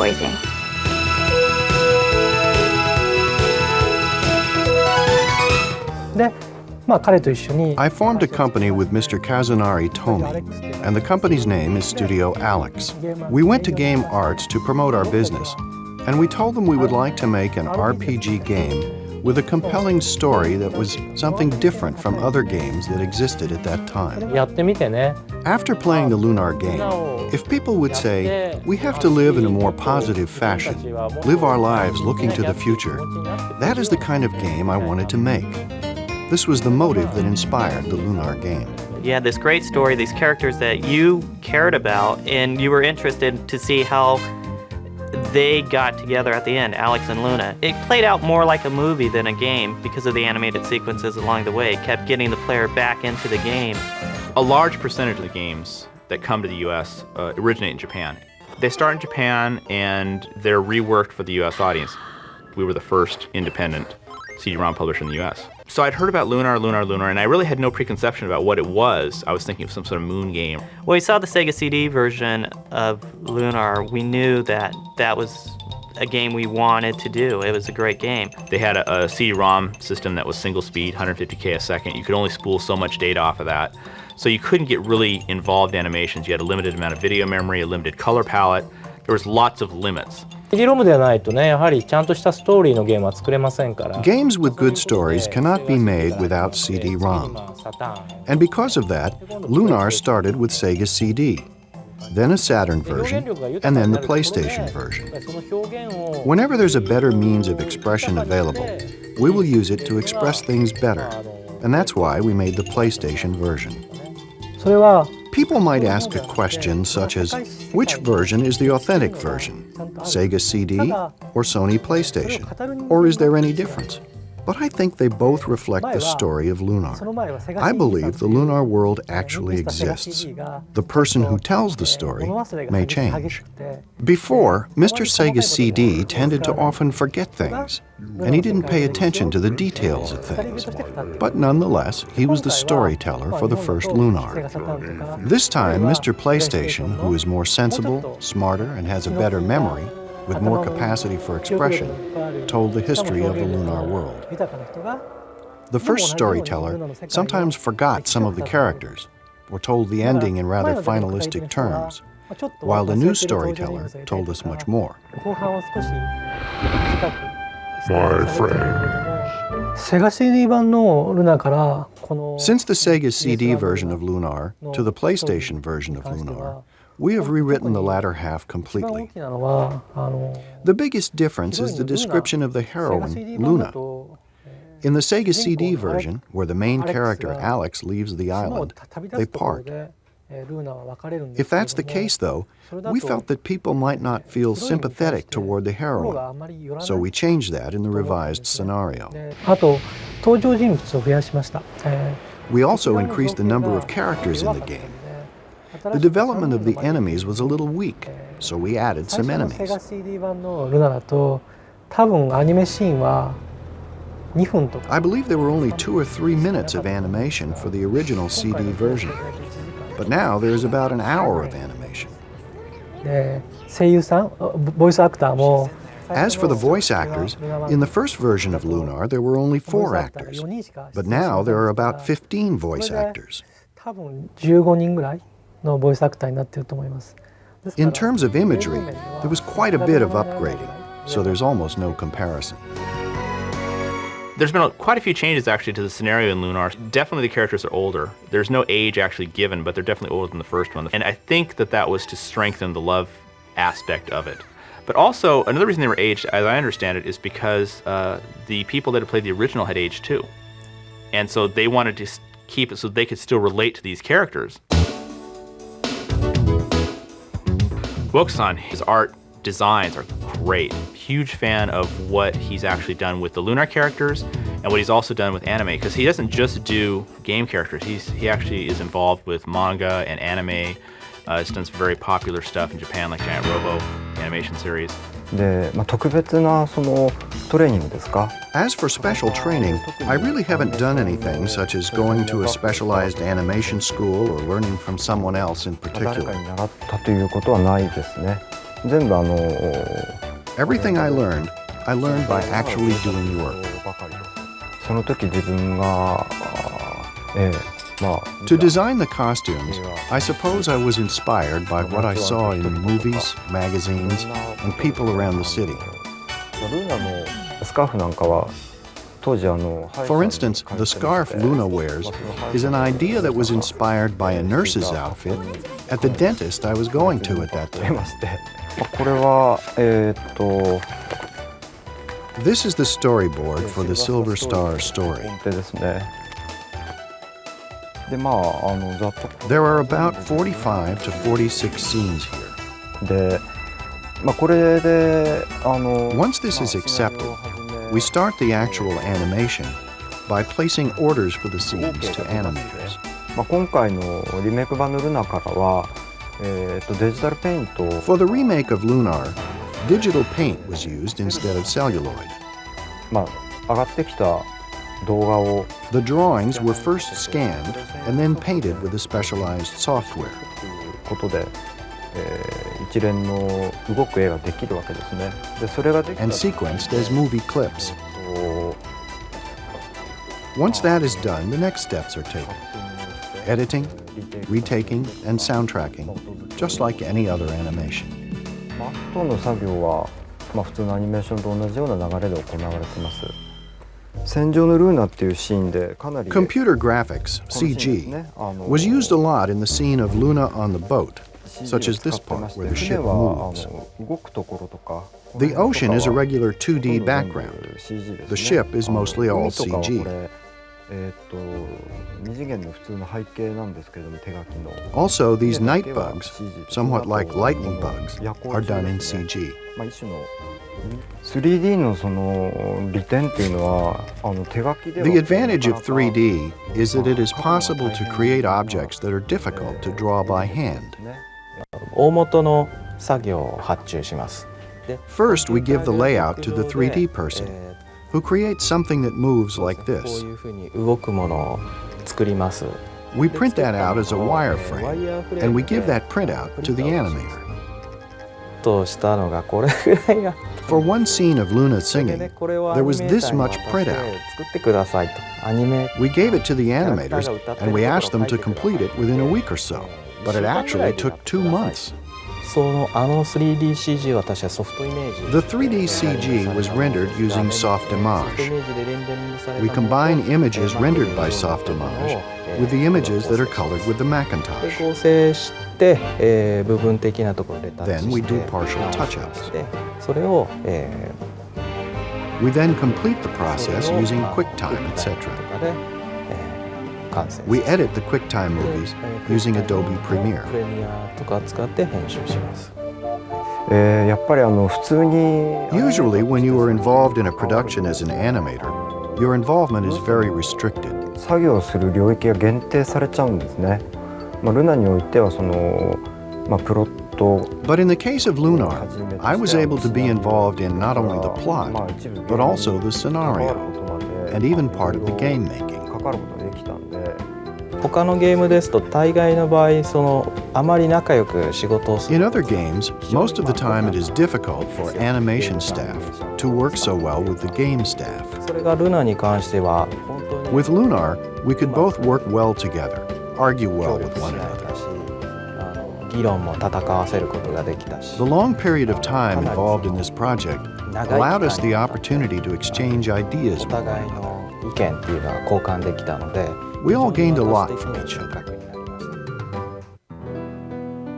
waiting. I formed a company with Mr. Kazunari Tomi, and the company's name is Studio Alex. We went to Game Arts to promote our business, and we told them we would like to make an RPG game with a compelling story that was something different from other games that existed at that time. After playing the Lunar game, if people would say, we have to live in a more positive fashion, live our lives looking to the future, that is the kind of game I wanted to make. This was the motive that inspired the Lunar game. You had this great story, these characters that you cared about, and you were interested to see how they got together at the end, Alex and Luna. It played out more like a movie than a game because of the animated sequences along the way. It kept getting the player back into the game. A large percentage of the games that come to the US originate in Japan. They start in Japan and they're reworked for the US audience. We were the first independent CD-ROM publisher in the US. So I'd heard about Lunar, and I really had no preconception about what it was. I was thinking of some sort of moon game. When we saw the Sega CD version of Lunar, we knew that that was a game we wanted to do. It was a great game. They had a CD-ROM system that was single speed, 150K a second. You could only spool so much data off of that. So you couldn't get really involved animations. You had a limited amount of video memory, a limited color palette. There was lots of limits. Games with good stories cannot be made without CD-ROM. And because of that, Lunar started with Sega CD, then a Saturn version, and then the PlayStation version. Whenever there's a better means of expression available, we will use it to express things better, and that's why we made the PlayStation version. People might ask a question such as, which version is the authentic version? Sega CD or Sony PlayStation? Or is there any difference? But I think they both reflect the story of Lunar. I believe the Lunar world actually exists. The person who tells the story may change. Before, Mr. Sega CD tended to often forget things, and he didn't pay attention to the details of things. But nonetheless, he was the storyteller for the first Lunar. This time, Mr. PlayStation, who is more sensible, smarter, and has a better memory, with more capacity for expression, told the history of the Lunar world. The first storyteller sometimes forgot some of the characters, or told the ending in rather finalistic terms, while the new storyteller told us much more. My friend. Since the Sega CD version of Lunar to the PlayStation version of Lunar, we have rewritten the latter half completely. The biggest difference is the description of the heroine, Luna. In the Sega CD version, where the main character, Alex, leaves the island, they part. If that's the case, though, we felt that people might not feel sympathetic toward the heroine, so we changed that in the revised scenario. We also increased the number of characters in the game. The development of the enemies was a little weak, so we added some enemies. I believe there were only 2 or 3 minutes of animation for the original CD version, but now there is about an hour of animation. As for the voice actors, in the first version of Lunar there were only 4 actors, but now there are about 15 voice actors. In terms of imagery, there was quite a bit of upgrading, so there's almost no comparison. There's been quite a few changes actually to the scenario in Lunar. Definitely the characters are older. There's no age actually given, but they're definitely older than the first one. And I think that was to strengthen the love aspect of it. But also, another reason they were aged, as I understand it, is because the people that had played the original had aged too. And so they wanted to keep it so they could still relate to these characters. Wokusan, his art designs are great. Huge fan of what he's actually done with the Lunar characters and what he's also done with anime, because he doesn't just do game characters. He actually is involved with manga and anime. He's done some very popular stuff in Japan, like Giant Robo animation series. As for special training, I really haven't done anything such as going to a specialized animation school or learning from someone else in particular. Everything I learned by actually doing the work. その時自分が、To design the costumes, I suppose I was inspired by what I saw in movies, magazines, and people around the city. ルーナのスカーフなんかは当時For instance, the scarf Luna wears is an idea that was inspired by a nurse's outfit at the dentist I was going to at that time. これはThis is the storyboard for the Silver Star story. ですね。でざっと There are about 45 to 46 scenes here. でこれでOnce this is accepted, we start the actual animation by placing orders for the scenes to animators. 今回のリメイク版のルナからはデジタルペイント For the remake of Lunar, digital paint was used instead of celluloid. 上がってきた動画を The drawings were first scanned and then painted with a specialized software. ということで、一連の動く絵ができるわけですね。でそれができた And sequenced as movie clips. Once that is done, the next steps are taken. Editing, retaking, and soundtracking, just like any other animation. あとの作業は、普通のアニメーションと同じような流れで行われています。戦場のルーナっていうシーンでかなり Computer graphics, CG, was used a lot in the scene of Luna on the boat, such as this part where the ship moves. 動くところとか The ocean is a regular 2D background. The ship is mostly all CG. 二次元の普通の背景なんですけれども手書きの Also, these night bugs, somewhat like lightning bugs, are done in CG. 一種の 3D のその利点っていうのは手書きでは The advantage of 3D is that it is possible to create objects that are difficult to draw by hand. 大元の作業を発注します。 First, we give the layout to the 3D person, who creates something that moves like こう this. いうふうに動くものを作ります。 We print that out as a wireframe, and we give that printout to the animator. としたのがこれぐらいが For one scene of Luna それで singing, これを there アニ was メー this ターに much 渡して printout. 作ってくださいとアニメ We gave it to the animators, and we asked them to complete it within a week or so. But it actually took 2 months. その3DCG を私はソフトイメージ The 3D CG was rendered using soft ソフトイ image. メージでレンダリングされた We ものを combine images rendered by えー soft image with the images that are colored with the で Macintosh. 構成して、部分的なところでタッチ Then し we て do partial 直し touch-ups. てそれを、 We then complete the process それを using まあ QuickTime, クイックタイ etc. ムとかで、完成 We させ edit the QuickTime movies using Adobe Premiere. プレミアとか使って編集します。やっぱり普通に Usually, when you are involved in a production as an animator, your involvement is very restricted. 作業する領域が限定されちゃうんですね。ルナにおいてはそのプロット But in the case of Lunar, I was able to be involved in not only the plot, but also the scenario, and even part of the game making. 関わることができたんで他のゲームですと大概の場合あまり仲良く仕事をす In る other games, most of the time it is difficult for animation staff to work so well with the game staff. それがルナに関しては本当に With Lunar, we could both work well together, argue well 協 with 力し one 合え another. たし議論も戦わせることができたし The long period of time involved in this project allowed us the opportunity to exchange お ideas. 互いの意見っていうのは交換できたので We all gained a lot 非常 from に each 収 other. 穫になりまし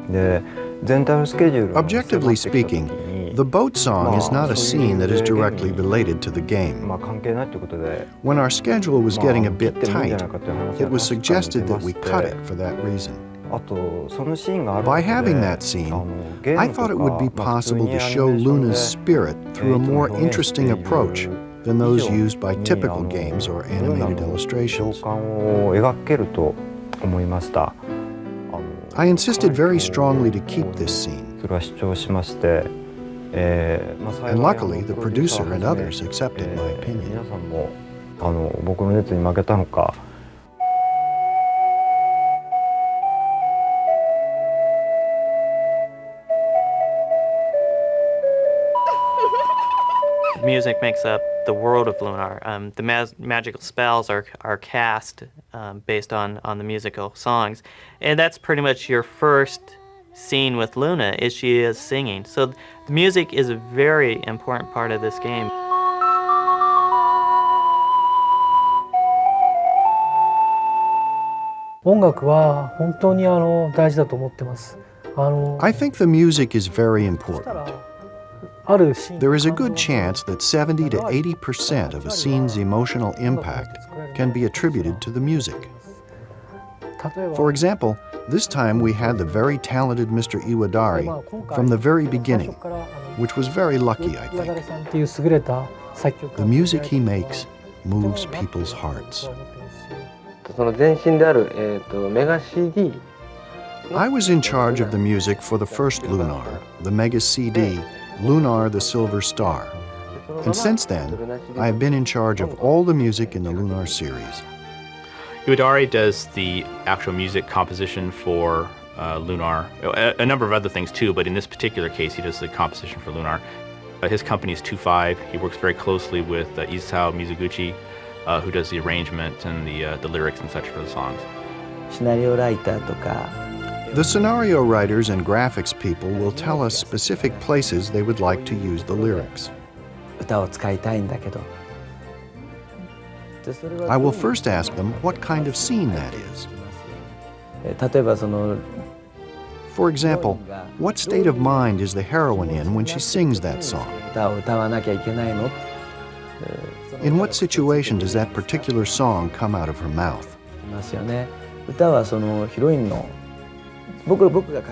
た。で全体のスケジュールが Objectively 迫ってきた時 speaking, に the boat song is not a scene that is directly related to the game. 関係ないということで When our schedule was getting a bit 切ってもいいんじゃ tight, ないかという話が it was 確かに suggested 出 that ま we して cut it for that reason. あとそのシーンがある By ことで having that scene, ゲーム I とか thought it would be まあ普通 possible に to アニ show メーションで Luna's spirit through a more いつも表現してい interesting る approach than those 以上 used by に typical games or ルナ animated の illustrations. 情感を描けると思いました。 I insisted very strongly to keep this scene, それは主張しまして、and luckily the producer and others accepted my 皆 opinion. さんも僕の熱に負けたのか music makes up the world of Lunar. The magical spells are cast based on the musical songs. And that's pretty much your first scene with Luna, is she is singing. So the music is a very important part of this game. I think the music is very important. There is a good chance that 70 to 80% of a scene's emotional impact can be attributed to the music. For example, this time we had the very talented Mr. Iwadari from the very beginning, which was very lucky, I think. The music he makes moves people's hearts. I was in charge of the music for the first Lunar, the Mega CD, Lunar the Silver Star. And since then, I have been in charge of all the music in the Lunar series. Iwadari does the actual music composition for Lunar, a number of other things too, but in this particular case, he does the composition for Lunar. His company is 2-5. He works very closely with Isao Mizuguchi, who does the arrangement and the lyrics and such for the songs. The scenario writers and graphics people will tell us specific places they would like to use the lyrics. I will first ask them what kind of scene that is. For example, what state of mind is the heroine in when she sings that song? In what situation does that particular song come out of her mouth?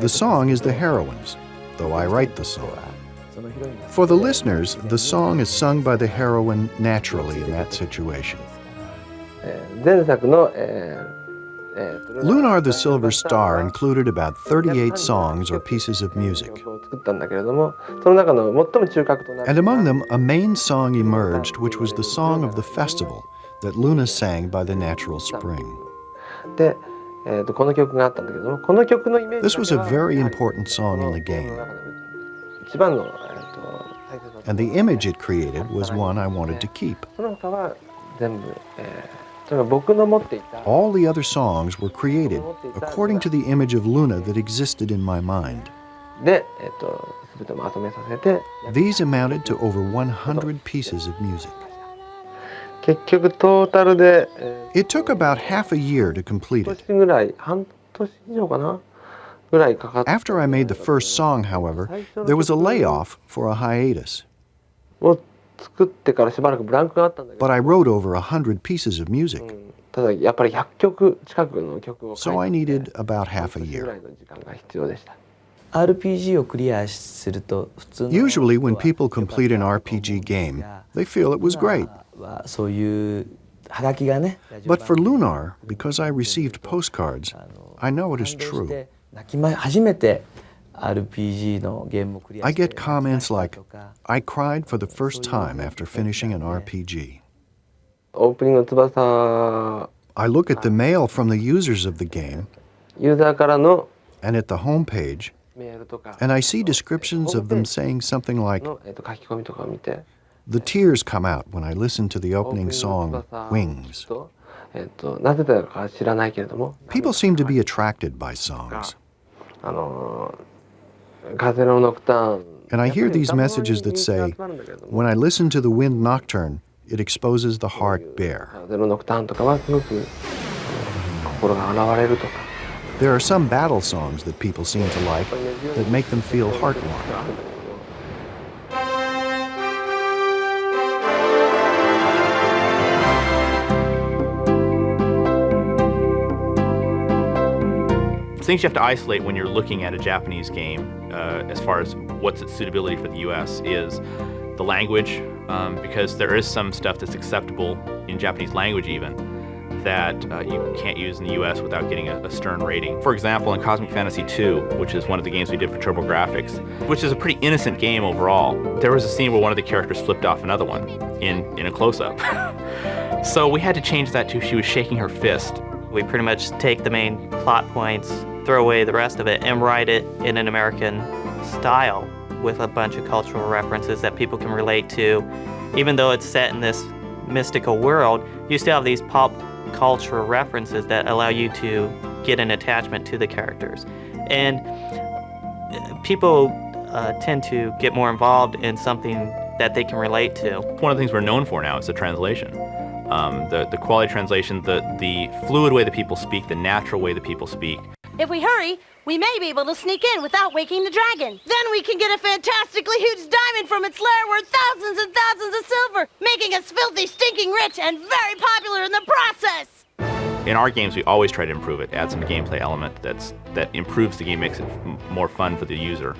The song is the heroine's, though I write the song. For the listeners, the song is sung by the heroine naturally in that situation. Lunar the Silver Star included about 38 songs or pieces of music. And among them, a main song emerged, which was the song of the festival that Luna sang by the natural spring. This was a very important song in the game. And the image it created was one I wanted to keep. All the other songs were created according to the image of Luna that existed in my mind. These amounted to over 100 pieces of music. It took about half a year to complete it. After I made the first song, however, there was a layoff for a hiatus. But I wrote over 100 pieces of music. So I needed about half a year. Usually when people complete an RPG game, they feel it was great. But for Lunar, because I received postcards, I know it is true. I get comments like, "I cried for the first time after finishing an RPG." I look at the mail from the users of the game and at the home page, and I see descriptions of them saying something like, "The tears come out when I listen to the opening song, Wings." People seem to be attracted by songs. And I hear these messages that say, "When I listen to the Wind Nocturne, it exposes the heart bare." There are some battle songs that people seem to like that make them feel heartwarming. Things you have to isolate when you're looking at a Japanese game, as far as what's its suitability for the US, is the language, because there is some stuff that's acceptable in Japanese language even, that you can't use in the US without getting a stern rating. For example, in Cosmic Fantasy II, which is one of the games we did for TurboGrafx, which is a pretty innocent game overall, there was a scene where one of the characters flipped off another one in a close-up. So we had to change that to she was shaking her fist. We pretty much take the main plot points, throw away the rest of it, and write it in an American style with a bunch of cultural references that people can relate to. even though it's set in this mystical world, you still have these pop cultural references that allow you to get an attachment to the characters. And people tend to get more involved in something that they can relate to. One of the things we're known for now is the translation. The quality translation, the fluid way that people speak, the natural way that people speak. If we hurry, we may be able to sneak in without waking the dragon. Then we can get a fantastically huge diamond from its lair worth thousands and thousands of silver, making us filthy, stinking rich and very popular in the process. In our games, we always try to improve it, add some gameplay element that improves the game, makes it more fun for the user,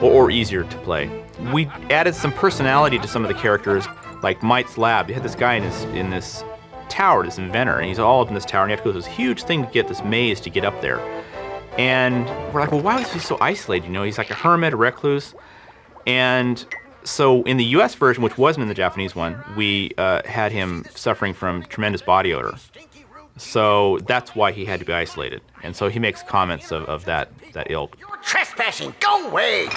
or easier to play. We added some personality to some of the characters, like Mite's lab. You had this guy in this tower, this inventor, and he's all up in this tower, and you have to go through this huge thing to get this maze to get up there. And we're like, well, why was he so isolated? You know, he's like a hermit, a recluse. And so in the US version, which wasn't in the Japanese one, we had him suffering from tremendous body odor. So that's why he had to be isolated. And so he makes comments of that ilk. You're trespassing! Go away!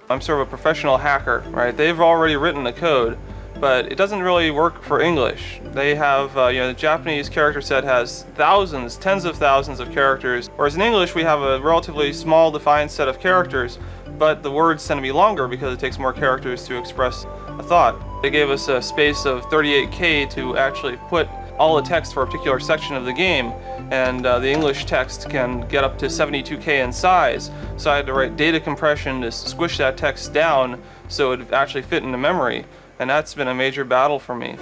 I'm sort of a professional hacker, right? They've already written the code, but it doesn't really work for English. They have, the Japanese character set has thousands, tens of thousands of characters, whereas in English we have a relatively small defined set of characters, but the words tend to be longer because it takes more characters to express a thought. They gave us a space of 38K to actually put all the text for a particular section of the game, and the English text can get up to 72K in size, so I had to write data compression to squish that text down so it would actually fit into memory, and that's been a major battle for me.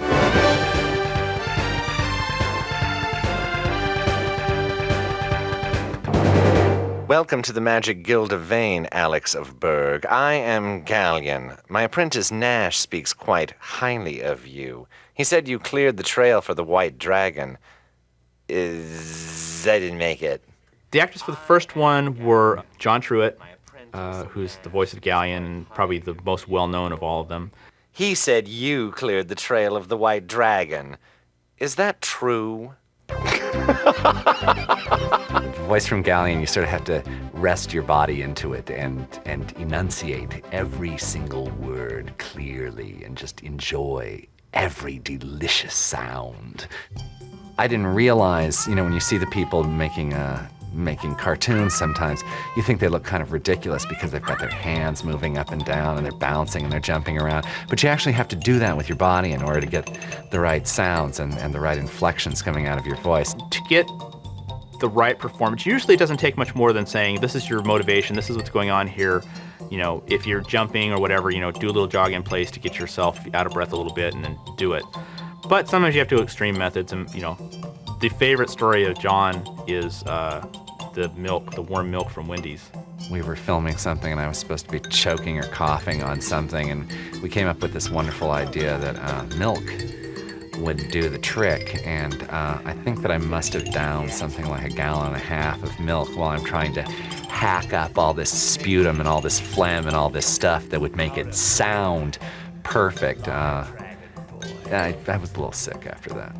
Welcome to the Magic Guild of Vane, Alex of Berg. I am Gallion. My apprentice Nash speaks quite highly of you. He said you cleared the trail for the White Dragon. I didn't make it. The actors for the first one were John Truitt, who's the voice of Galleon, and probably the most well-known of all of them. He said you cleared the trail of the White Dragon. Is that true? Voice from Galleon, you sort of have to rest your body into it and enunciate every single word clearly and just enjoy every delicious sound. I didn't realize, when you see the people making cartoons sometimes, you think they look kind of ridiculous because they've got their hands moving up and down and they're bouncing and they're jumping around. But you actually have to do that with your body in order to get the right sounds and the right inflections coming out of your voice. To get the right performance, usually it doesn't take much more than saying, this is your motivation, this is what's going on here. If you're jumping or whatever, do a little jog in place to get yourself out of breath a little bit and then do it. But sometimes you have to do extreme methods, and the favorite story of John is the warm milk from Wendy's. We were filming something and I was supposed to be choking or coughing on something, and we came up with this wonderful idea that milk would do the trick, and I think that I must have downed something like 1.5 gallons of milk while I'm trying to hack up all this sputum and all this phlegm and all this stuff that would make it sound perfect. I was a little sick after that.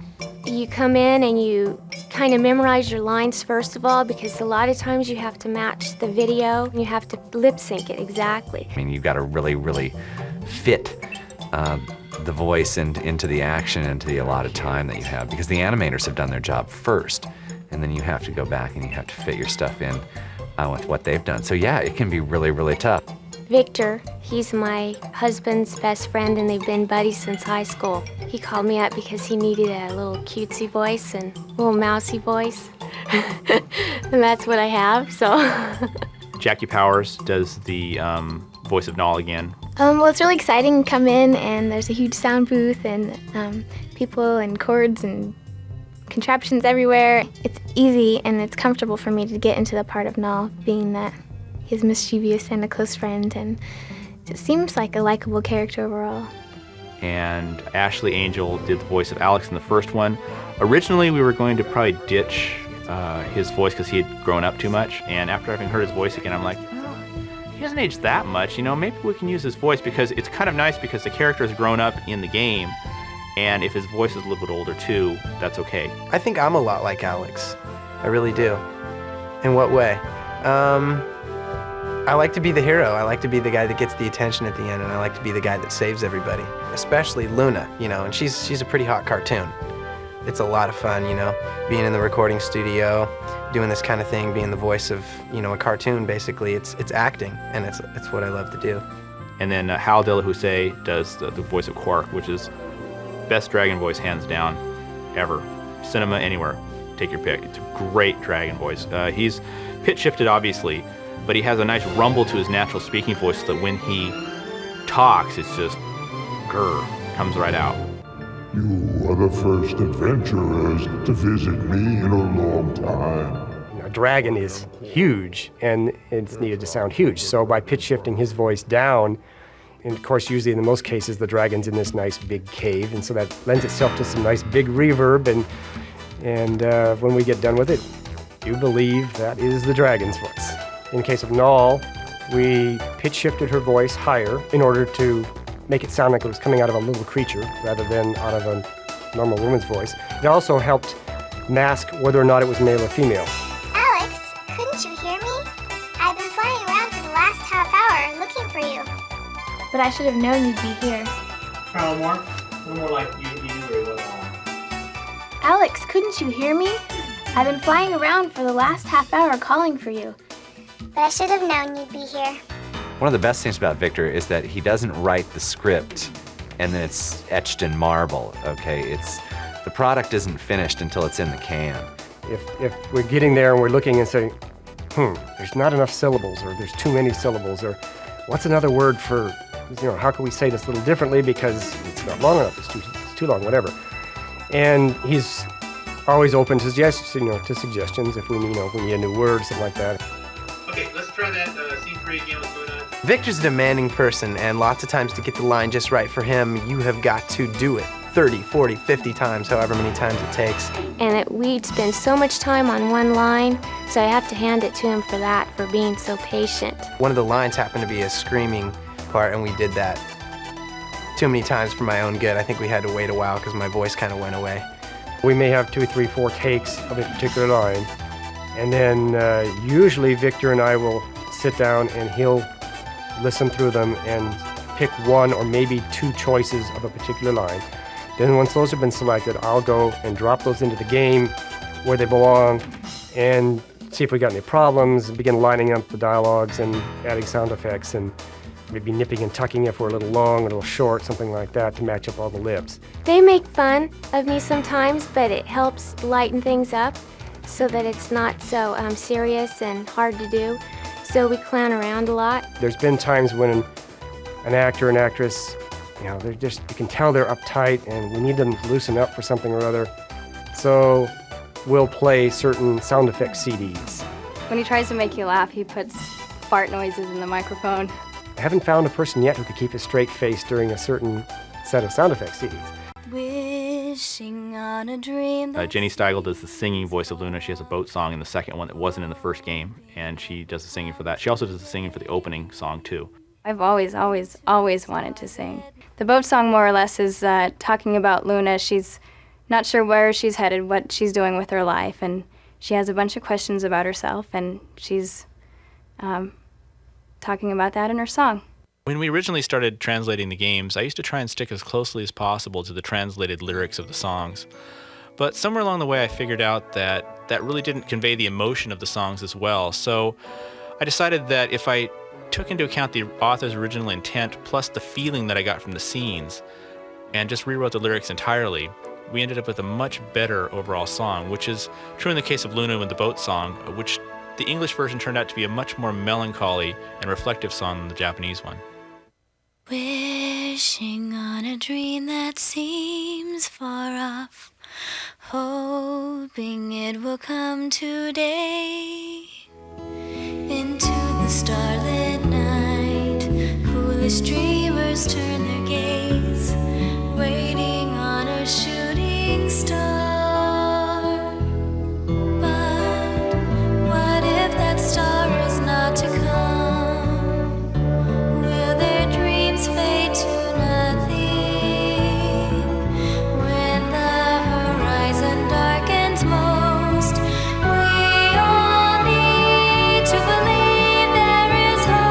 You come in and you kind of memorize your lines first of all, because a lot of times you have to match the video. You have to lip sync it exactly. I mean, you've got to really, really fit the voice into the action, into the allotted time that you have, because the animators have done their job first, and then you have to go back and you have to fit your stuff in with what they've done. So yeah, it can be really, really tough. Victor, he's my husband's best friend and they've been buddies since high school. He called me up because he needed a little cutesy voice and a little mousy voice. And that's what I have, so. Jackie Powers does the voice of Nall again. Well, it's really exciting to come in and there's a huge sound booth and people and chords and contraptions everywhere. It's easy and it's comfortable for me to get into the part of Nall, being that he's mischievous and a close friend, and it seems like a likable character overall. And Ashley Angel did the voice of Alex in the first one. Originally, we were going to probably ditch his voice because he had grown up too much, and after having heard his voice again, I'm like, he doesn't age that much, maybe we can use his voice, because it's kind of nice because the character has grown up in the game, and if his voice is a little bit older too, that's okay. I think I'm a lot like Alex. I really do. In what way? I like to be the hero. I like to be the guy that gets the attention at the end, and I like to be the guy that saves everybody, especially Luna, you know, and she's a pretty hot cartoon. It's a lot of fun, you know, being in the recording studio, doing this kind of thing, being the voice of, you know, a cartoon, basically. It's acting, and it's what I love to do. And then Hal De La Houssaye does the voice of Quark, which is best dragon voice, hands down, ever. Cinema, anywhere. Take your pick. It's a great dragon voice. He's pitch shifted, obviously, but he has a nice rumble to his natural speaking voice so that when he talks, it's just grr, comes right out. You are the first adventurers to visit me in a long time. A dragon is huge, and it's needed to sound huge. So by pitch shifting his voice down, and of course, usually in the most cases, the dragon's in this nice big cave, and so that lends itself to some nice big reverb, and when we get done with it, you believe that is the dragon's voice. In the case of Null, we pitch shifted her voice higher in order to make it sound like it was coming out of a little creature rather than out of a normal woman's voice. It also helped mask whether or not it was male or female. Alex, couldn't you hear me? I've been flying around for the last half hour looking for you. But I should have known you'd be here. Try a little more like you knew where it was. Alex, couldn't you hear me? I've been flying around for the last half hour calling for you. But I should have known you'd be here. One of the best things about Victor is that he doesn't write the script and then it's etched in marble, okay? The product isn't finished until it's in the can. If we're getting there and we're looking and saying, there's not enough syllables, or there's too many syllables, or what's another word for, you know, how can we say this a little differently because it's not long enough, it's too long, whatever. And he's always open to suggestions if we need a new word, something like that. Okay, let's try that scene 3 again with Luna. Victor's a demanding person, and lots of times to get the line just right for him, you have got to do it 30, 40, 50 times, however many times it takes. And we'd spend so much time on one line, so I have to hand it to him for that, for being so patient. One of the lines happened to be a screaming part, and we did that too many times for my own good. I think we had to wait a while because my voice kind of went away. We may have 2, 3, 4 takes of a particular line, and then usually Victor and I will sit down and he'll listen through them and pick one or maybe 2 choices of a particular line. Then once those have been selected, I'll go and drop those into the game where they belong and see if we got any problems, and begin lining up the dialogues and adding sound effects and maybe nipping and tucking if we're a little long, a little short, something like that to match up all the lips. They make fun of me sometimes, but it helps lighten things up so that it's not so serious and hard to do. So we clown around a lot. There's been times when an actor and actress, you can tell they're uptight and we need them to loosen up for something or other. So we'll play certain sound effect CDs. When he tries to make you laugh, he puts fart noises in the microphone. I haven't found a person yet who could keep a straight face during a certain set of sound effect CDs. Wishing on a dream. Jenny Steigel does the singing voice of Luna. She has a boat song in the second one that wasn't in the first game, and she does the singing for that. She also does the singing for the opening song, too. I've always wanted to sing. The boat song, more or less, is talking about Luna. She's not sure where she's headed, what she's doing with her life, and she has a bunch of questions about herself, and she's talking about that in her song. When we originally started translating the games, I used to try and stick as closely as possible to the translated lyrics of the songs. But somewhere along the way I figured out that that really didn't convey the emotion of the songs as well. So I decided that if I took into account the author's original intent plus the feeling that I got from the scenes and just rewrote the lyrics entirely, we ended up with a much better overall song, which is true in the case of Luna with the boat song, which the English version turned out to be a much more melancholy and reflective song than the Japanese one. Wishing on a dream that seems far off, hoping it will come today. Into the starlit night, foolish dreamers turn their gaze, waiting on a shooting star. But what if that star is not to come? Will their dreams fade to nothing when the horizon darkens most? We all need to believe there is hope.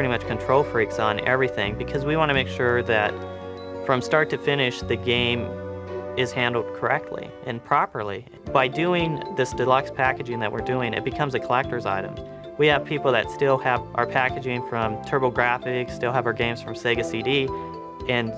pretty much control freaks on everything because we want to make sure that from start to finish, the game is handled correctly and properly. By doing this deluxe packaging that we're doing, it becomes a collector's item. We have people that still have our packaging from TurboGrafx, still have our games from Sega CD, and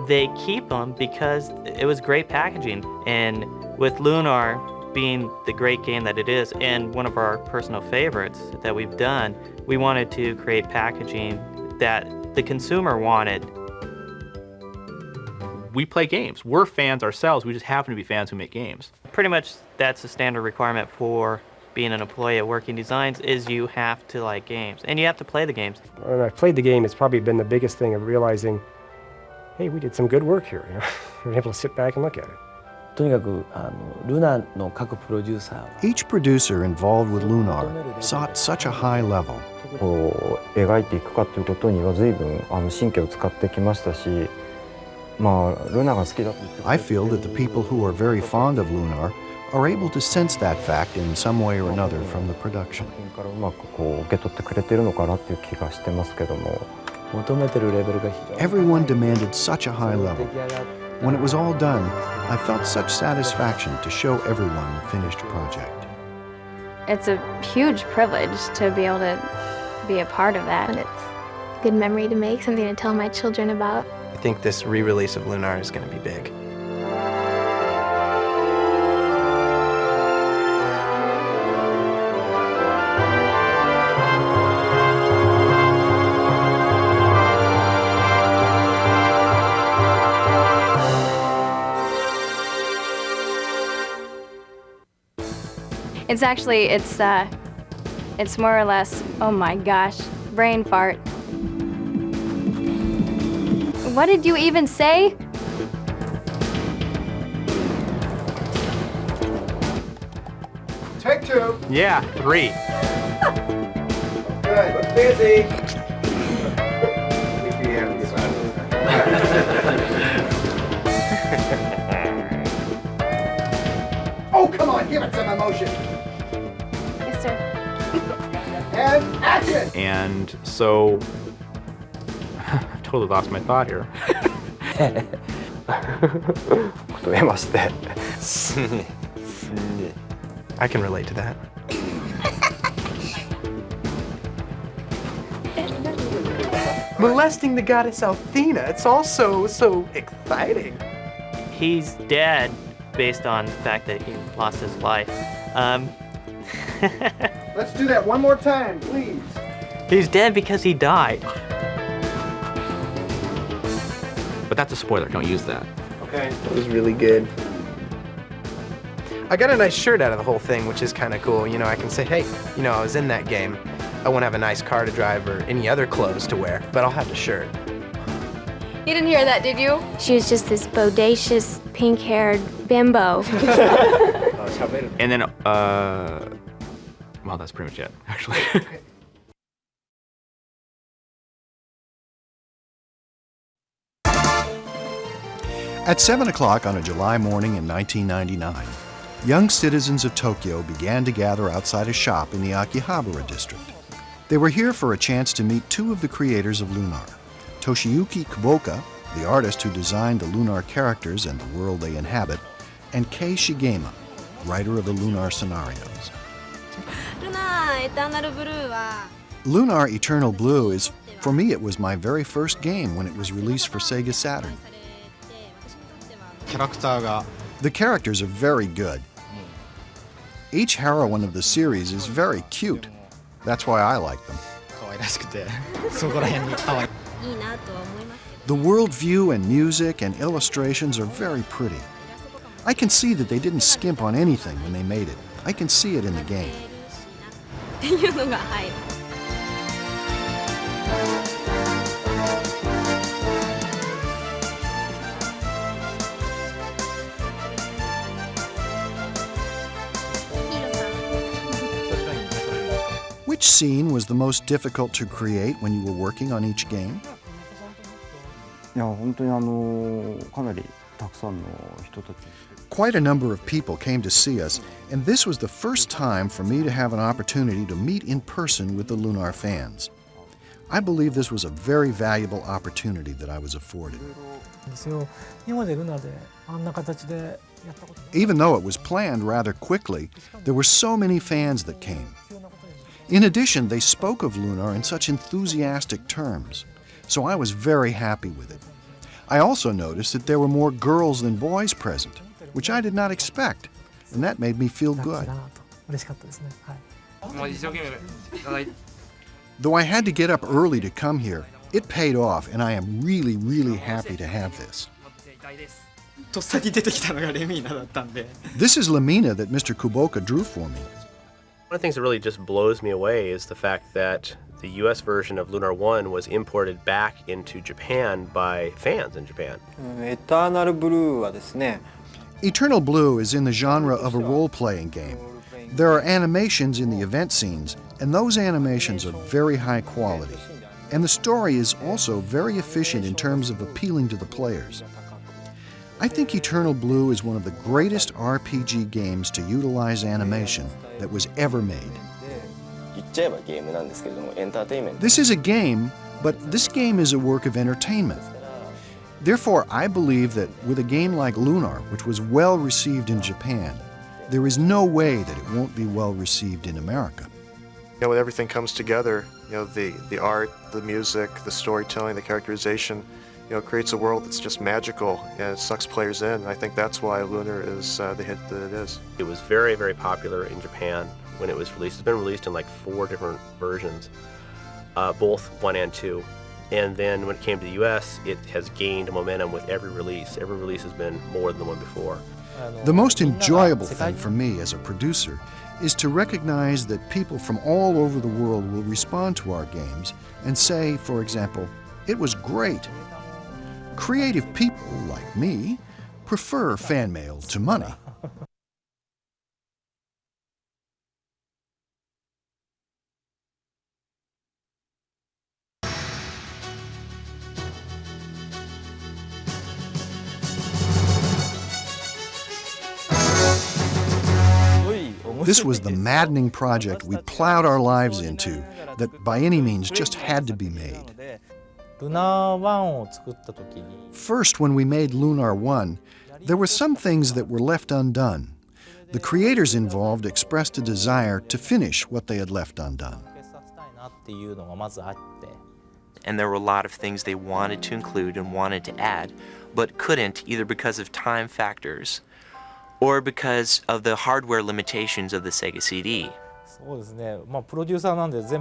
they keep them because it was great packaging. And with Lunar being the great game that it is and one of our personal favorites that we've done, we wanted to create packaging that the consumer wanted. We play games. We're fans ourselves. We just happen to be fans who make games. Pretty much that's a standard requirement for being an employee at Working Designs is you have to like games and you have to play the games. When I played the game, it's probably been the biggest thing of realizing, hey, we did some good work here. You know? We're able to sit back and look at it. とにかくルナの各プロデューサー Each producer involved with Lunar sought such a high level. こう描いていくかということには随分神経を使ってきましたし、まあルナが好きだと言って。 I feel that the people who are very fond of Lunar are able to sense that fact in some way or another from the production. からうまくこう受け取ってくれてるのかなっていう気がしてますけども。求めてるレベルが非常に。 Everyone demanded such a high level. When it was all done, I felt such satisfaction to show everyone the finished project. It's a huge privilege to be able to be a part of that. And it's a good memory to make, something to tell my children about. I think this re-release of Lunar is going to be big. It's actually, it's more or less, oh my gosh, brain fart. What did you even say? Take two. Yeah, 3. Good, look busy. Oh, come on, give it some emotion. Yes, sir. And action! And so, I've totally lost my thought here. 答えまして。 I can relate to that. Molesting the goddess Athena, it's all so exciting. He's dead based on the fact that he lost his life. Let's do that one more time, please. He's dead because he died. But that's a spoiler, don't use that. Okay. It was really good. I got a nice shirt out of the whole thing, which is kind of cool. You know, I can say, hey, you know, I was in that game. I won't have a nice car to drive or any other clothes to wear, but I'll have the shirt. You didn't hear that, did you? She was just this bodacious, pink-haired bimbo. And then, well, that's pretty much it, actually. At 7 o'clock on a July morning in 1999, young citizens of Tokyo began to gather outside a shop in the Akihabara district. They were here for a chance to meet two of the creators of Lunar, Toshiyuki Kuboka, the artist who designed the Lunar characters and the world they inhabit, and Kei Shigema, writer of the Lunar scenarios. Lunar Eternal Blue is, for me, it was my very first game when it was released for Sega Saturn. The characters are very good. Each heroine of the series is very cute. That's why I like them. The worldview and music and illustrations are very pretty. I can see that they didn't skimp on anything when they made it. I can see it in the game. Which scene was the most difficult to create when you were working on each game? いや本当にかなりたくさんの人たち。 Quite a number of people came to see us, and this was the first time for me to have an opportunity to meet in person with the Lunar fans. I believe this was a very valuable opportunity that I was afforded. Even though it was planned rather quickly, there were so many fans that came. In addition, they spoke of Lunar in such enthusiastic terms, so I was very happy with it. I also noticed that there were more girls than boys present, which I did not expect, and that made me feel good. Though I had to get up early to come here, it paid off, and I am really, really happy to have this. This is Lamina that Mr. Kuboka drew for me. One of the things that really just blows me away is the fact that the US version of Lunar 1 was imported back into Japan by fans in Japan. Eternal Blue is in the genre of a role-playing game. There are animations in the event scenes, and those animations are very high quality. And the story is also very efficient in terms of appealing to the players. I think Eternal Blue is one of the greatest RPG games to utilize animation that was ever made. This is a game, but this game is a work of entertainment. Therefore, I believe that with a game like Lunar, which was well received in Japan, there is no way that it won't be well received in America. When everything comes together, the art, the music, the storytelling, the characterization, creates a world that's just magical and it sucks players in. I think that's why Lunar is the hit that it is. It was very, very popular in Japan when it was released. It's been released in like 4 different versions, both 1 and 2. And then when it came to the US, it has gained momentum with every release. Every release has been more than the one before. The most enjoyable thing for me as a producer is to recognize that people from all over the world will respond to our games and say, for example, "It was great." Creative people, like me, prefer fan mail to money. This was the maddening project we plowed our lives into that by any means just had to be made. First, when we made Lunar 1, there were some things that were left undone. The creators involved expressed a desire to finish what they had left undone. And there were a lot of things they wanted to include and wanted to add, but couldn't either because of time factors or because of the hardware limitations of the Sega CD.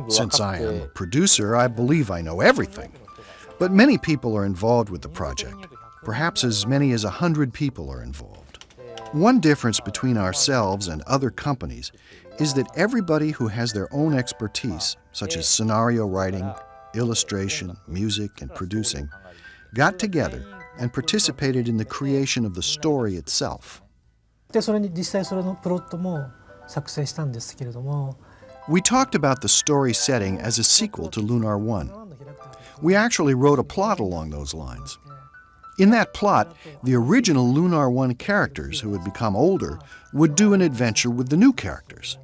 Since I am a producer, I believe I know everything. But many people are involved with the project. Perhaps as many as 100 people are involved. One difference between ourselves and other companies is that everybody who has their own expertise, such as scenario writing, illustration, music, and producing, got together and participated in the creation of the story itself. We talked about the story setting as a sequel to Lunar 1. We actually wrote a plot along those lines. In that plot, the original Lunar 1 characters, who had become older, would do an adventure with the new characters.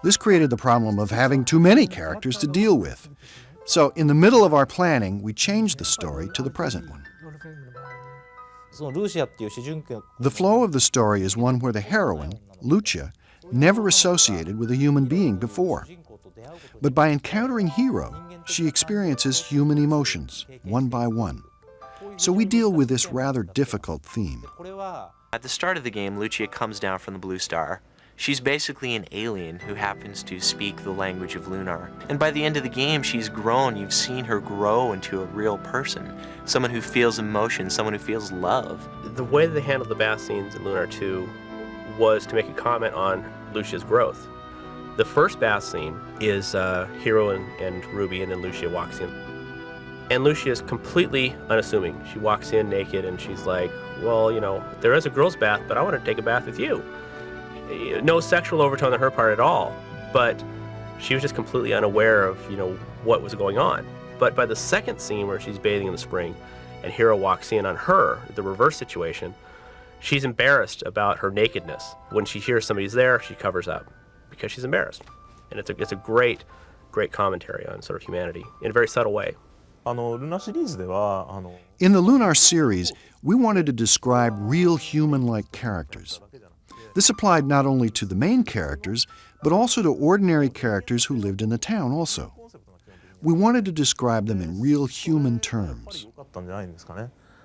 This created the problem of having too many characters to deal with. So, in the middle of our planning, we changed the story to the present one. The flow of the story is one where the heroine, Lucia, never associated with a human being before. But by encountering Hiro, she experiences human emotions, one by one. So we deal with this rather difficult theme. At the start of the game, Lucia comes down from the Blue Star. She's basically an alien who happens to speak the language of Lunar. And by the end of the game, she's grown. You've seen her grow into a real person. Someone who feels emotion, someone who feels love. The way that they handled the bath scenes in Lunar 2 was to make a comment on Lucia's growth. The first bath scene is Hiro and Ruby, and then Lucia walks in. And Lucia is completely unassuming. She walks in naked and she's like, well, there is a girl's bath, but I want to take a bath with you. No sexual overtone on her part at all, but she was just completely unaware of, what was going on. But by the second scene where she's bathing in the spring and Hiro walks in on her, the reverse situation, she's embarrassed about her nakedness. When she hears somebody's there, she covers up because she's embarrassed. And it's a great great commentary on sort of humanity in a very subtle way. In the Lunar series, we wanted to describe real human-like characters. This applied not only to the main characters, but also to ordinary characters who lived in the town also. We wanted to describe them in real human terms.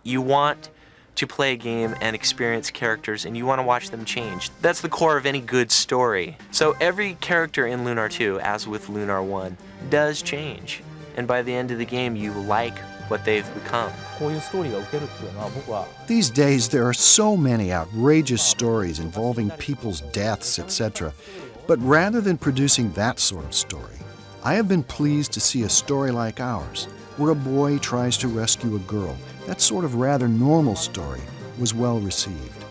You want to play a game and experience characters, and you want to watch them change. That's the core of any good story. So every character in Lunar 2, as with Lunar 1, does change. And by the end of the game, you like what they've become. These days, there are so many outrageous stories involving people's deaths, etc. But rather than producing that sort of story, I have been pleased to see a story like ours, where a boy tries to rescue a girl. That sort of rather normal story was well received.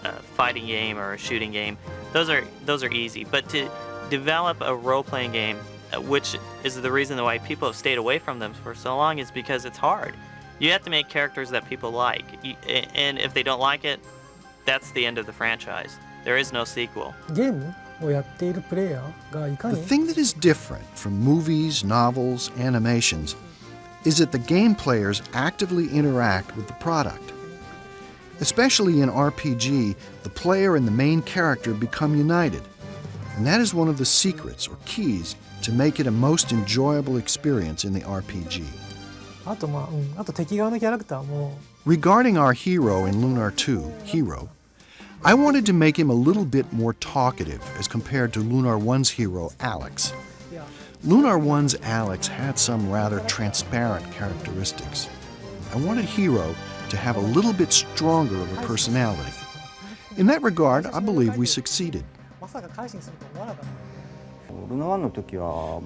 A fighting game or a shooting game, those are easy. But to develop a role-playing game, which is the reason why people have stayed away from them for so long, is because it's hard. You have to make characters that people like, and if they don't like it, that's the end of the franchise. There is no sequel. The thing that is different from movies, novels, animations is that the game players actively interact with the product. Especially in RPG, the player and the main character become united, and that is one of the secrets or keys to make it a most enjoyable experience in the RPG. Regarding our hero in Lunar 2, Hero, I wanted to make him a little bit more talkative as compared to Lunar 1's hero, Alex. Lunar 1's Alex had some rather transparent characteristics. I wanted Hero to have a little bit stronger of a personality. In that regard, I believe we succeeded.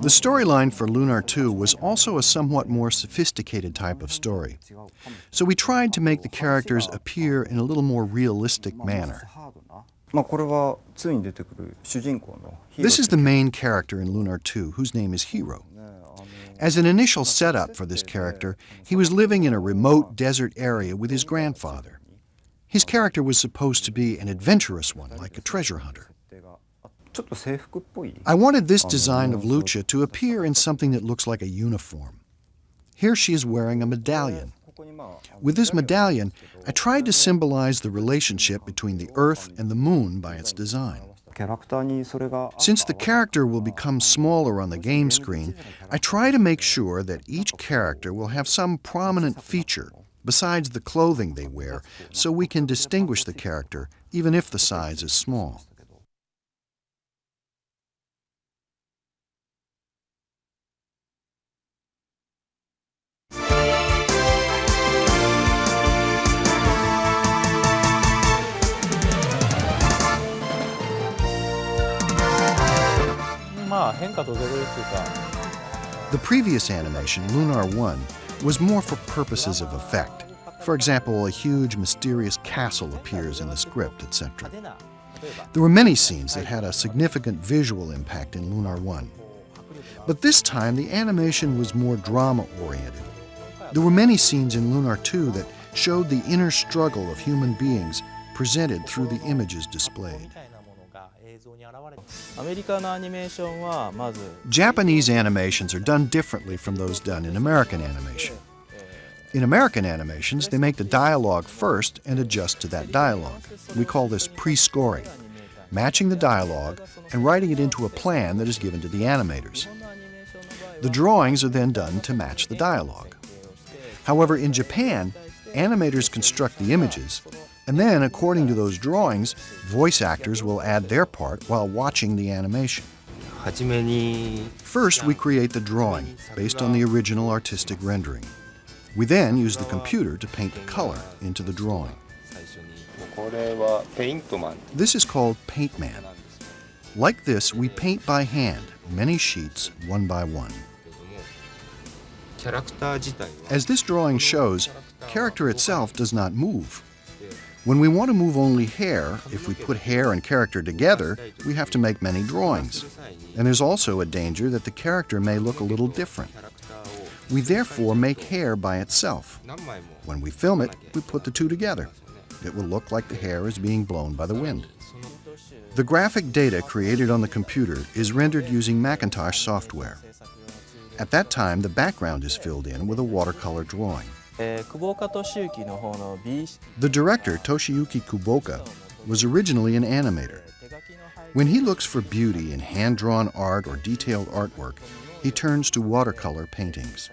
The storyline for Lunar 2 was also a somewhat more sophisticated type of story. So we tried to make the characters appear in a little more realistic manner. This is the main character in Lunar 2, whose name is Hero. As an initial setup for this character, he was living in a remote desert area with his grandfather. His character was supposed to be an adventurous one, like a treasure hunter. I wanted this design of Lucia to appear in something that looks like a uniform. Here she is wearing a medallion. With this medallion, I tried to symbolize the relationship between the Earth and the Moon by its design. Since the character will become smaller on the game screen, I try to make sure that each character will have some prominent feature besides the clothing they wear, so we can distinguish the character even if the size is small. The previous animation, Lunar 1, was more for purposes of effect. For example, a huge mysterious castle appears in the script, etc. There were many scenes that had a significant visual impact in Lunar 1. But this time, the animation was more drama-oriented. There were many scenes in Lunar 2 that showed the inner struggle of human beings presented through the images displayed. Japanese animations are done differently from those done in American animation. In American animations, they make the dialogue first and adjust to that dialogue. We call this pre-scoring, matching the dialogue and writing it into a plan that is given to the animators. The drawings are then done to match the dialogue. However, in Japan, animators construct the images, and then, according to those drawings, voice actors will add their part while watching the animation. First, we create the drawing based on the original artistic rendering. We then use the computer to paint the color into the drawing. This is called Paintman. Like this, we paint by hand, many sheets, one by one. As this drawing shows, the character itself does not move. When we want to move only hair, if we put hair and character together, we have to make many drawings. And there's also a danger that the character may look a little different. We therefore make hair by itself. When we film it, we put the two together. It will look like the hair is being blown by the wind. The graphic data created on the computer is rendered using Macintosh software. At that time, the background is filled in with a watercolor drawing. The director, Toshiyuki Kuboka, was originally an animator. When he looks for beauty in hand-drawn art or detailed artwork, he turns to watercolor paintings.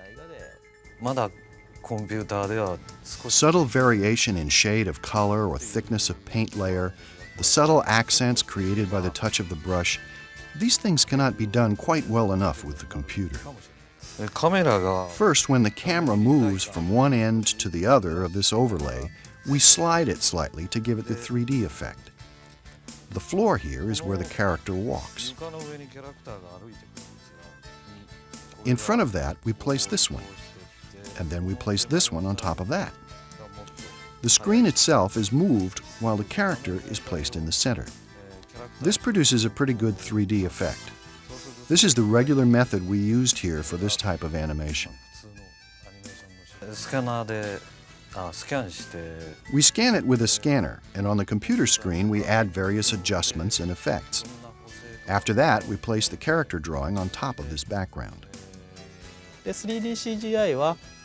Subtle variation in shade of color or thickness of paint layer, the subtle accents created by the touch of the brush, these things cannot be done quite well enough with the computer. First, when the camera moves from one end to the other of this overlay, we slide it slightly to give it the 3D effect. The floor here is where the character walks. In front of that, we place this one, and then we place this one on top of that. The screen itself is moved while the character is placed in the center. This produces a pretty good 3D effect. This is the regular method we used here for this type of animation. We scan it with a scanner, and on the computer screen we add various adjustments and effects. After that, we place the character drawing on top of this background.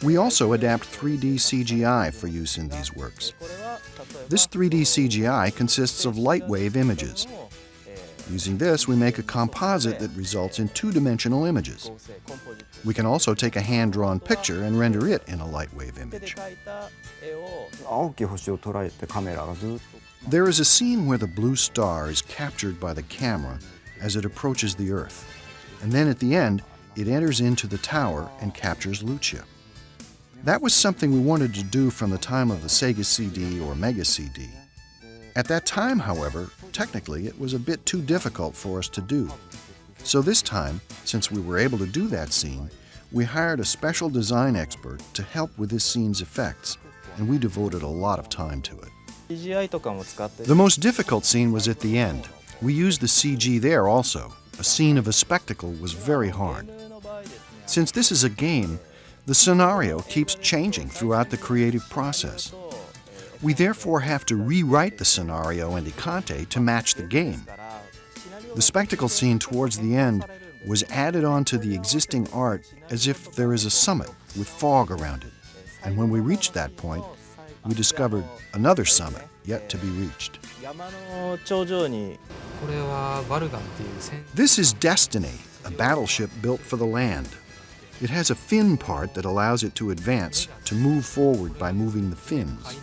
We also adapt 3D CGI for use in these works. This 3D CGI consists of light wave images. Using this, we make a composite that results in two-dimensional images. We can also take a hand-drawn picture and render it in a light wave image. There is a scene where the blue star is captured by the camera as it approaches the Earth, and then at the end, it enters into the tower and captures Lucia. That was something we wanted to do from the time of the Sega CD or Mega CD. At that time, however, technically it was a bit too difficult for us to do. So this time, since we were able to do that scene, we hired a special design expert to help with this scene's effects, and we devoted a lot of time to it. The most difficult scene was at the end. We used the CG there also. A scene of a spectacle was very hard. Since this is a game, the scenario keeps changing throughout the creative process. We therefore have to rewrite the scenario and Ikante to match the game. The spectacle scene towards the end was added onto the existing art as if there is a summit with fog around it. And when we reached that point, we discovered another summit yet to be reached. This is Destiny, a battleship built for the land. It has a fin part that allows it to advance, to move forward by moving the fins.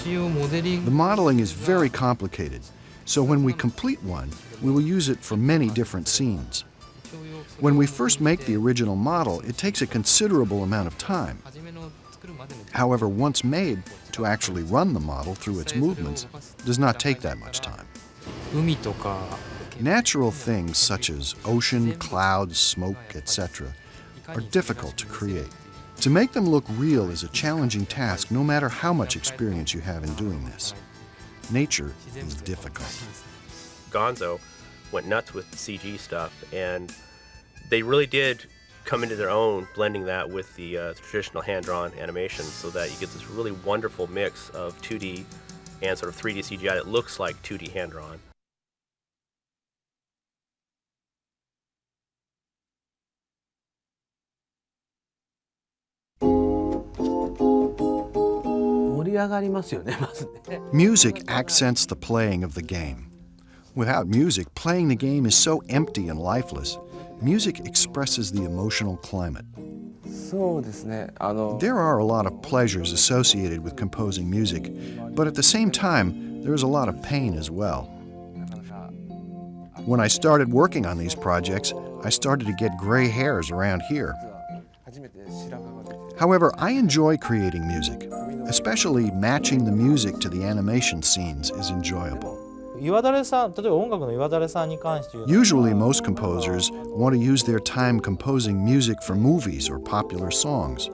The modeling is very complicated, so when we complete one, we will use it for many different scenes. When we first make the original model, it takes a considerable amount of time. However, once made, to actually run the model through its movements does not take that much time. Natural things such as ocean, clouds, smoke, etc. are difficult to create. To make them look real is a challenging task no matter how much experience you have in doing this. Nature is difficult. Gonzo went nuts with the CG stuff, and they really did come into their own, blending that with the traditional hand-drawn animation so that you get this really wonderful mix of 2D and sort of 3D CGI that looks like 2D hand-drawn. Music accents the playing of the game. Without music, playing the game is so empty and lifeless. Music expresses the emotional climate. There are a lot of pleasures associated with composing music, but at the same time, there is a lot of pain as well. When I started working on these projects, I started to get gray hairs around here. However, I enjoy creating music. Especially matching the music to the animation scenes is enjoyable. Usually, most composers want to use their time composing music for movies or popular songs.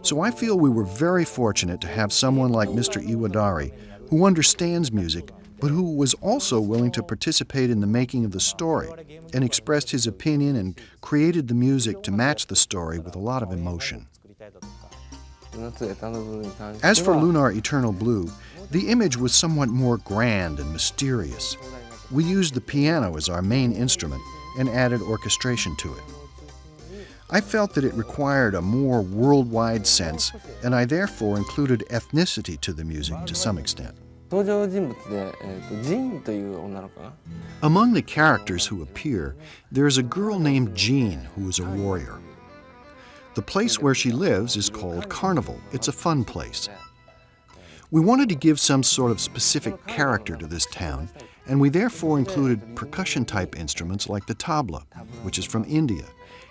So I feel we were very fortunate to have someone like Mr. Iwadari, who understands music, but who was also willing to participate in the making of the story and expressed his opinion and created the music to match the story with a lot of emotion. As for Lunar Eternal Blue, the image was somewhat more grand and mysterious. We used the piano as our main instrument and added orchestration to it. I felt that it required a more worldwide sense, and I therefore included ethnicity to the music to some extent. Among the characters who appear, there is a girl named Jean who is a warrior. The place where she lives is called Carnival. It's a fun place. We wanted to give some sort of specific character to this town, and we therefore included percussion-type instruments like the tabla, which is from India.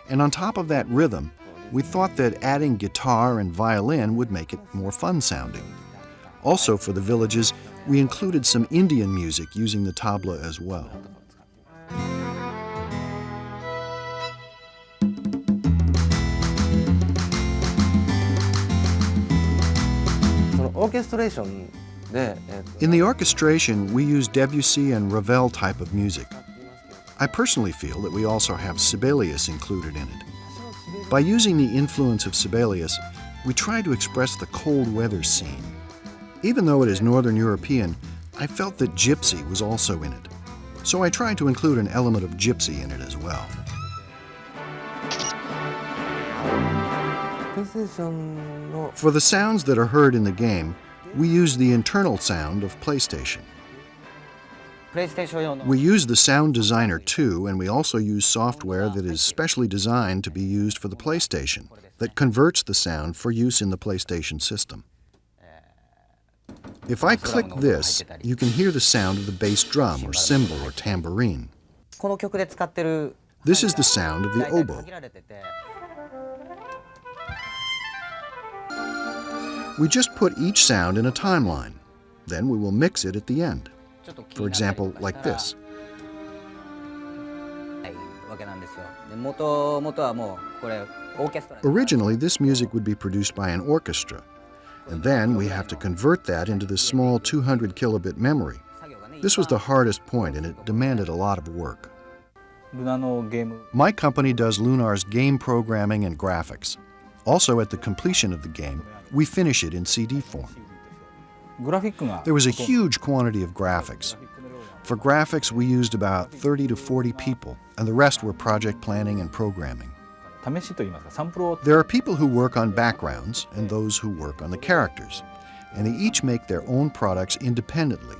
And on top of that rhythm, we thought that adding guitar and violin would make it more fun-sounding. Also, for the villages, we included some Indian music using the tabla as well. In the orchestration, we use Debussy and Ravel type of music. I personally feel that we also have Sibelius included in it. By using the influence of Sibelius, we try to express the cold weather scene. Even though it is Northern European, I felt that gypsy was also in it. So I tried to include an element of gypsy in it as well. For the sounds that are heard in the game, we use the internal sound of PlayStation. We use the Sound Designer 2, and we also use software that is specially designed to be used for the PlayStation, that converts the sound for use in the PlayStation system. If I click this, you can hear the sound of the bass drum or cymbal or tambourine. This is the sound of the oboe. We just put each sound in a timeline. Then we will mix it at the end. For example, like this. Originally, this music would be produced by an orchestra, and then we have to convert that into this small 200 kilobit memory. This was the hardest point, and it demanded a lot of work. My company does Lunar's game programming and graphics. Also, at the completion of the game, we finish it in CD form. There was a huge quantity of graphics. For graphics, we used about 30 to 40 people, and the rest were project planning and programming. There are people who work on backgrounds and those who work on the characters, and they each make their own products independently.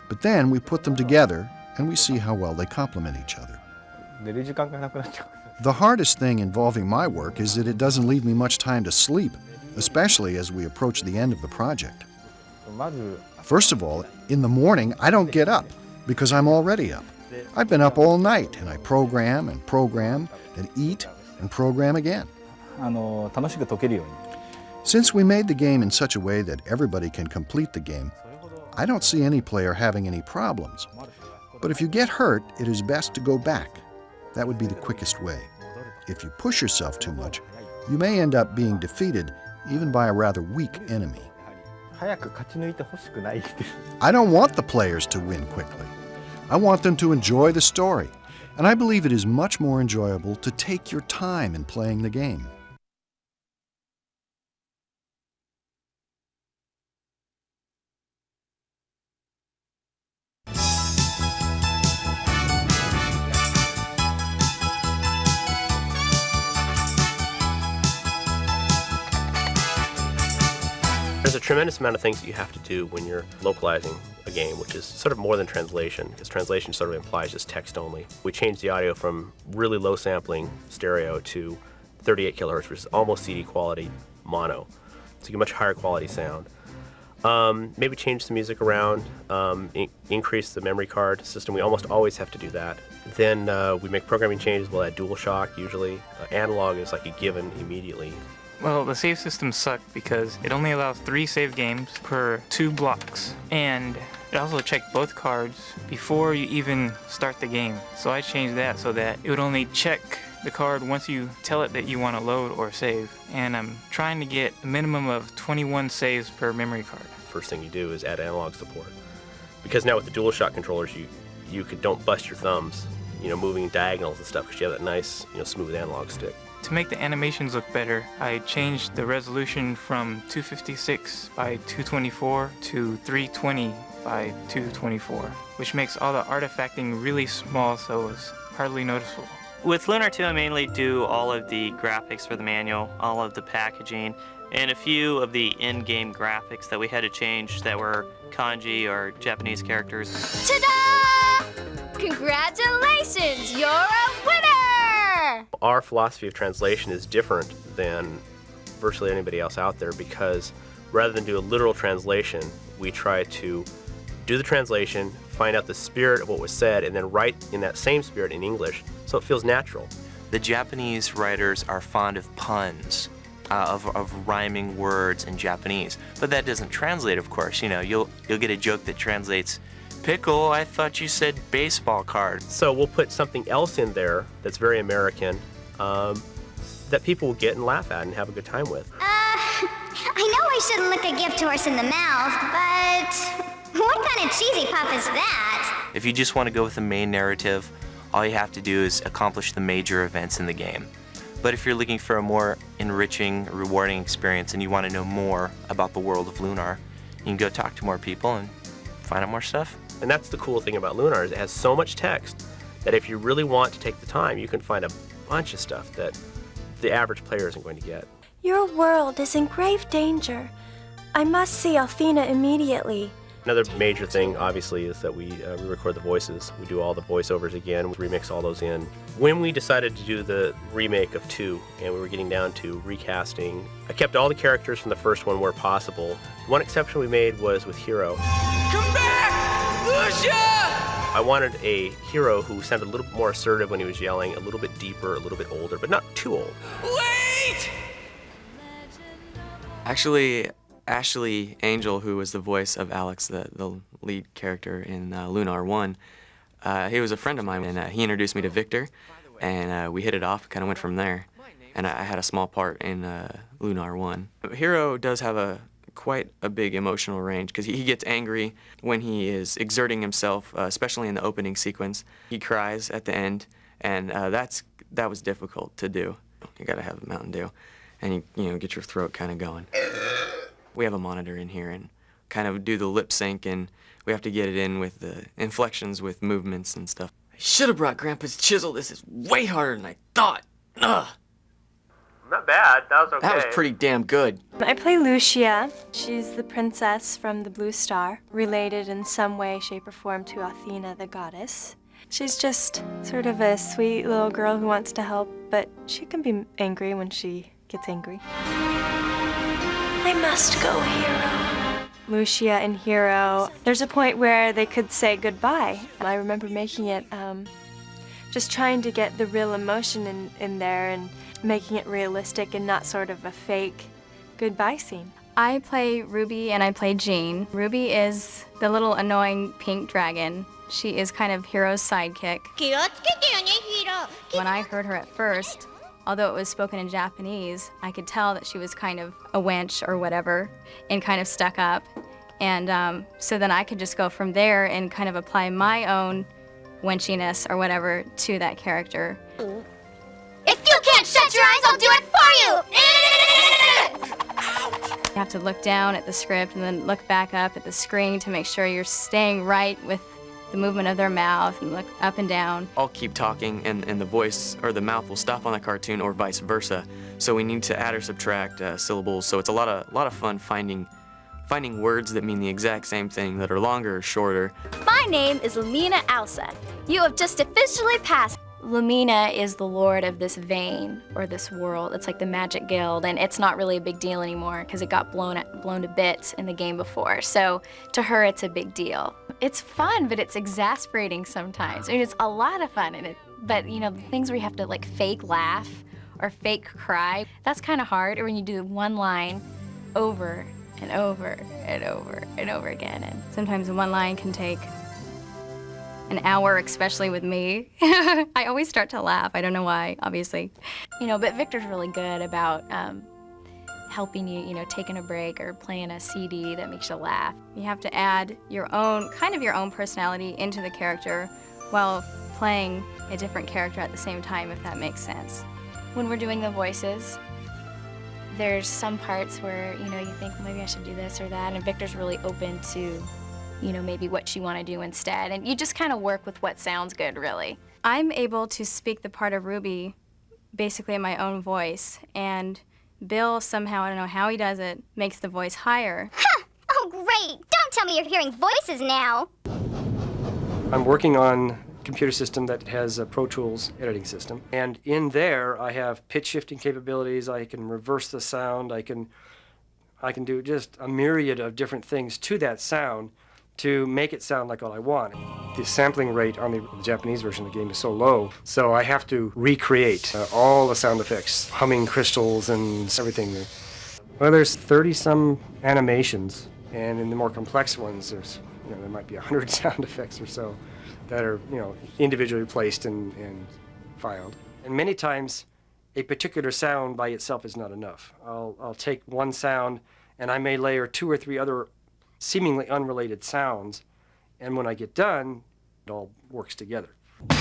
But then we put them together, and we see how well they complement each other. The hardest thing involving my work is that it doesn't leave me much time to sleep, especially as we approach the end of the project. First of all, in the morning, I don't get up because I'm already up. I've been up all night, and I program, and eat, and program again. Since we made the game in such a way that everybody can complete the game, I don't see any player having any problems. But if you get hurt, it is best to go back. That would be the quickest way. If you push yourself too much, you may end up being defeated even by a rather weak enemy. I don't want the players to win quickly. I want them to enjoy the story, and I believe it is much more enjoyable to take your time in playing the game. There's a tremendous amount of things that you have to do when you're localizing a game, which is sort of more than translation, because translation sort of implies just text only. We changed the audio from really low sampling stereo to 38 kilohertz, which is almost CD quality mono. So you get a much higher quality sound. Maybe change the music around, increase the memory card system. We almost always have to do that. Then we make programming changes. We'll add DualShock usually. Analog is like a given immediately. Well, the save system sucked because it only allows 3 save games per 2 blocks, and it also checked both cards before you even start the game. So I changed that so that it would only check the card once you tell it that you want to load or save. And I'm trying to get a minimum of 21 saves per memory card. First thing you do is add analog support. Because now with the DualShock controllers, you don't bust your thumbs moving diagonals and stuff because you have that nice, smooth analog stick. To make the animations look better, I changed the resolution from 256 by 224 to 320 by 224, which makes all the artifacting really small so it's hardly noticeable. With Lunar 2, I mainly do all of the graphics for the manual, all of the packaging, and a few of the in-game graphics that we had to change that were kanji or Japanese characters. Ta-da! Congratulations, you're a winner! Our philosophy of translation is different than virtually anybody else out there because rather than do a literal translation, we try to do the translation, find out the spirit of what was said, and then write in that same spirit in English so it feels natural. The Japanese writers are fond of puns, of rhyming words in Japanese, but that doesn't translate, of course. You'll get a joke that translates, "Pickle, I thought you said baseball card." So we'll put something else in there that's very American that people will get and laugh at and have a good time with. I know I shouldn't look a gift horse in the mouth, but what kind of cheesy puff is that? If you just want to go with the main narrative, all you have to do is accomplish the major events in the game. But if you're looking for a more enriching, rewarding experience and you want to know more about the world of Lunar, you can go talk to more people and find out more stuff. And that's the cool thing about Lunar is it has so much text that if you really want to take the time, you can find a bunch of stuff that the average player isn't going to get. Your world is in grave danger. I must see Athena immediately. Another major thing, obviously, is that we record the voices. We do all the voiceovers again, we remix all those in. When we decided to do the remake of 2, and we were getting down to recasting, I kept all the characters from the first one where possible. One exception we made was with Hero. Come back, Lucia! I wanted a hero who sounded a little bit more assertive when he was yelling, a little bit deeper, a little bit older, but not too old. Wait! Actually, Ashley Angel, who was the voice of Alex, the lead character in Lunar 1, he was a friend of mine, and he introduced me to Victor, and we hit it off, kind of went from there. And I had a small part in Lunar 1. Hero does have quite a big emotional range, because he gets angry when he is exerting himself, especially in the opening sequence. He cries at the end, and that was difficult to do. You gotta have a Mountain Dew, and you get your throat kind of going. We have a monitor in here and kind of do the lip sync, and we have to get it in with the inflections with movements and stuff. I should have brought Grandpa's chisel. This is way harder than I thought. Ugh. Not bad, that was okay. That was pretty damn good. I play Lucia. She's the princess from the Blue Star, related in some way, shape, or form to Athena, the goddess. She's just sort of a sweet little girl who wants to help, but she can be angry when she gets angry. I must go, Hero. Lucia and Hero, there's a point where they could say goodbye. I remember making it, just trying to get the real emotion in there and making it realistic and not sort of a fake goodbye scene. I play Ruby and I play Jean. Ruby is the little annoying pink dragon. She is kind of Hero's sidekick. When I heard her at first, although it was spoken in Japanese, I could tell that she was kind of a wench or whatever and kind of stuck up. And so then I could just go from there and kind of apply my own wenchiness or whatever to that character. If you can't shut your eyes, I'll do it for you! You have to look down at the script and then look back up at the screen to make sure you're staying right with the movement of their mouth and look up and down. I'll keep talking and the voice or the mouth will stop on the cartoon or vice versa. So we need to add or subtract syllables. So it's a lot of fun finding words that mean the exact same thing that are longer or shorter. My name is Lumina Alsa. You have just officially passed. Lumina is the lord of this vein, or this world. It's like the Magic Guild, and it's not really a big deal anymore because it got blown to bits in the game before. So to her, it's a big deal. It's fun, but it's exasperating sometimes. I mean, it's a lot of fun, but the things where you have to like fake laugh or fake cry, that's kind of hard. Or when you do one line over and over and over and over again, and sometimes one line can take an hour, especially with me. I always start to laugh. I don't know why, obviously. But Victor's really good about helping you, taking a break or playing a CD that makes you laugh. You have to add your own personality into the character while playing a different character at the same time, if that makes sense. When we're doing the voices, there's some parts where, you know, you think, well, maybe I should do this or that, and Victor's really open to, you know, maybe what you want to do instead, and you just kind of work with what sounds good, really. I'm able to speak the part of Ruby basically in my own voice, and Bill somehow, I don't know how he does it, makes the voice higher. Huh! Oh, great! Don't tell me you're hearing voices now! I'm working on a computer system that has a Pro Tools editing system, and in there I have pitch shifting capabilities. I can reverse the sound. I can do just a myriad of different things to that sound to make it sound like what I want. The sampling rate on the Japanese version of the game is so low, so I have to recreate all the sound effects, humming crystals and everything. Well, there's 30-some animations, and in the more complex ones, there's, you know, there might be 100 sound effects or so that are, you know, individually placed and filed. And many times, a particular sound by itself is not enough. I'll take one sound, and I may layer 2 or 3 other seemingly unrelated sounds, and when I get done, it all works together. We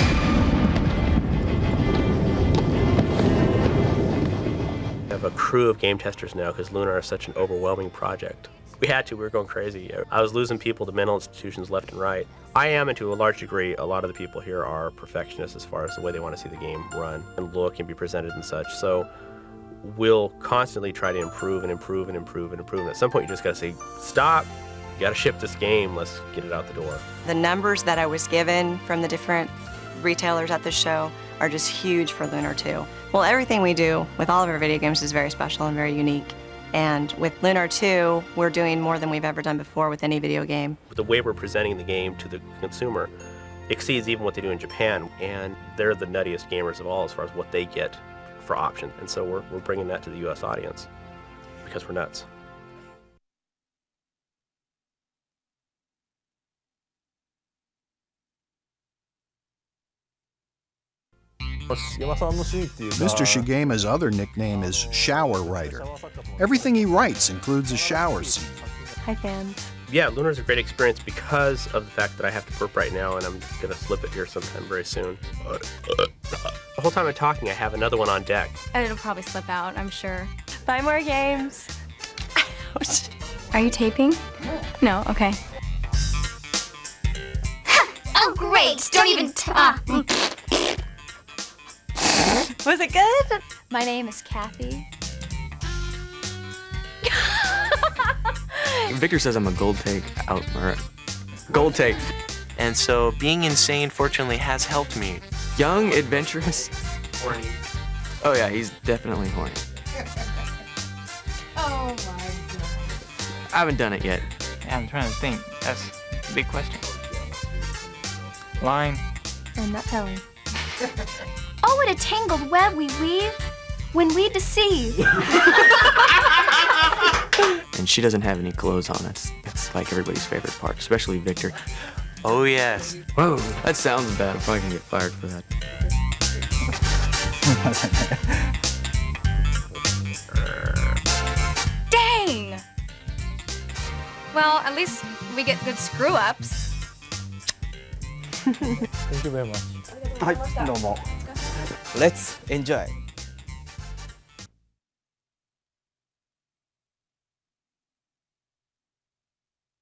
have a crew of game testers now because Lunar is such an overwhelming project. We had to, we were going crazy. I was losing people to mental institutions left and right. I am, and to a large degree, a lot of the people here are perfectionists as far as the way they want to see the game run and look and be presented and such. So we'll constantly try to improve and improve and improve and improve. And at some point you just gotta say, stop, you gotta ship this game, let's get it out the door. The numbers that I was given from the different retailers at the show are just huge for Lunar 2. Well, everything we do with all of our video games is very special and very unique. And with Lunar 2, we're doing more than we've ever done before with any video game. The way we're presenting the game to the consumer exceeds even what they do in Japan, and they're the nuttiest gamers of all as far as what they get for options. And so we're bringing that to the US audience because we're nuts. Mr. Shigema's other nickname is Shower Writer. Everything he writes includes a shower scene. Hi, fans. Yeah, Lunar's a great experience because of the fact that I have to burp right now, and I'm gonna slip it here sometime very soon. The whole time I'm talking, I have another one on deck. It'll probably slip out, I'm sure. Buy more games. Are you taping? No, okay. Oh, great! Don't even Was it good? My name is Kathy. Victor says I'm a gold take gold take. And so being insane, fortunately, has helped me. Young, adventurous. Horny. Oh yeah, he's definitely horny. Oh my god. I haven't done it yet. Yeah, I'm trying to think. That's a big question. Line. I'm not telling. Oh, what a tangled web we weave when we deceive. And she doesn't have any clothes on. That's like everybody's favorite part, especially Victor. Oh, yes. Whoa, that sounds bad. I'm probably gonna get fired for that. Dang! Well, at least we get good screw-ups. Thank you very much. Hi, どうも. Let's enjoy.